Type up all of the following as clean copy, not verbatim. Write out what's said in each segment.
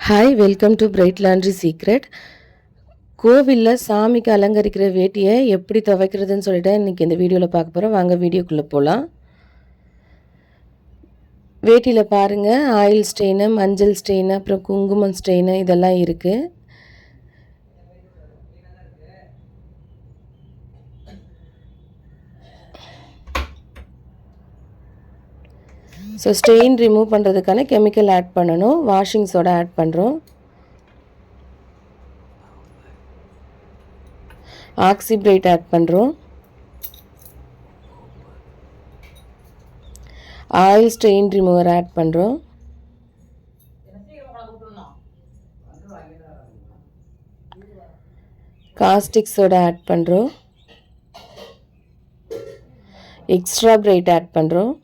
Hi, welcome to bright laundry secret. கோவிலில் சாமிக்கு அலங்கரிக்கிற வேட்டியை எப்படி துவைக்கிறதுன்னு சொல்லிட்டு இன்றைக்கி இந்த வீடியோவில் பார்க்க போகிறோம். வாங்க வீடியோக்குள்ளே போகலாம். வேட்டியில் பாருங்கள், ஆயில் ஸ்டெயின், மஞ்சள் ஸ்டெயின், அப்புறம் குங்குமம் ஸ்டெயின் இதெல்லாம் இருக்குது. ஸோ ஸ்டெயின் ரிமூவ் பண்ணுறதுக்கான கெமிக்கல் ஆட் பண்ணணும். வாஷிங் சோடா ஆட் பண்ணுறோம். ஆக்சி பிரைட் ஆட் பண்ணுறோம். ஆயில் ஸ்டெயின் ரிமூவர் ஆட் பண்ணுறோம். காஸ்டிக் சோடா ஆட் பண்ணுறோம். எக்ஸ்ட்ரா பிரைட் ஆட் பண்ணுறோம்.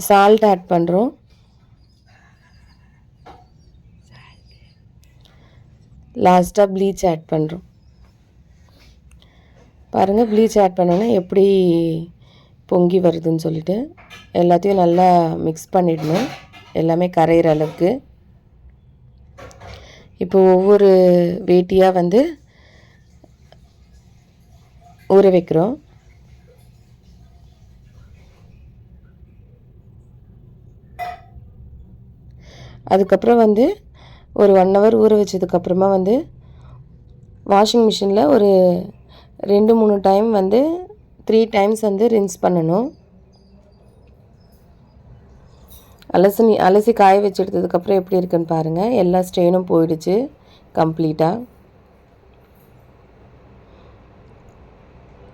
சால்ட் ஆட் பண்ணுறோம். லாஸ்ட்டாக ப்ளீச் ஆட் பண்ணுறோம். பாருங்கள், ப்ளீச் ஆட் பண்ணோன்னா எப்படி பொங்கி வருதுன்னு சொல்லிட்டு எல்லாத்தையும் நல்லா மிக்ஸ் பண்ணிடணும், எல்லாமே கரையிற அளவுக்கு. இப்போ ஒவ்வொரு வேட்டியாக ஊற வைக்கிறோம். அதுக்கப்புறம் ஒரு 1 ஹவர் ஊற வச்சதுக்கப்புறமா வாஷிங் மிஷினில் ஒரு 2-3 டைம் 3 டைம்ஸ் ரின்ஸ் பண்ணணும். அலசி காய வச்சு எடுத்ததுக்கப்புறம் எப்படி இருக்குன்னு பாருங்கள். எல்லா ஸ்டெயினும் போயிடுச்சு கம்ப்ளீட்டாக.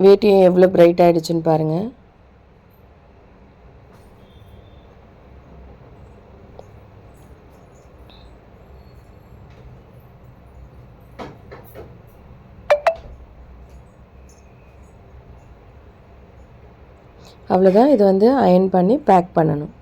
வேட்டியும் எவ்வளோ பிரைட் ஆகிடுச்சுன்னு பாருங்கள். அவ்வளோதான். இது அயர்ன் பண்ணி பேக் பண்ணணும்.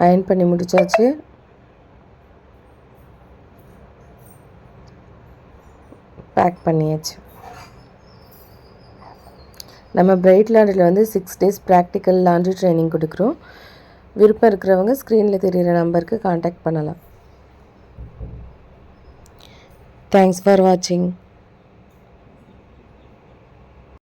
அயர்ன் பண்ணி முடிச்சாச்சு. பேக் பண்ணியாச்சு. நம்ம பிரைட் லாண்ட்ரியில் 6 days ப்ராக்டிக்கல் லாண்ட்ரி ட்ரைனிங் கொடுக்குறோம். விருப்பம் இருக்கிறவங்க ஸ்க்ரீனில் தெரிகிற நம்பருக்கு காண்டாக்ட் பண்ணலாம். தேங்க்ஸ் ஃபார் வாட்சிங்.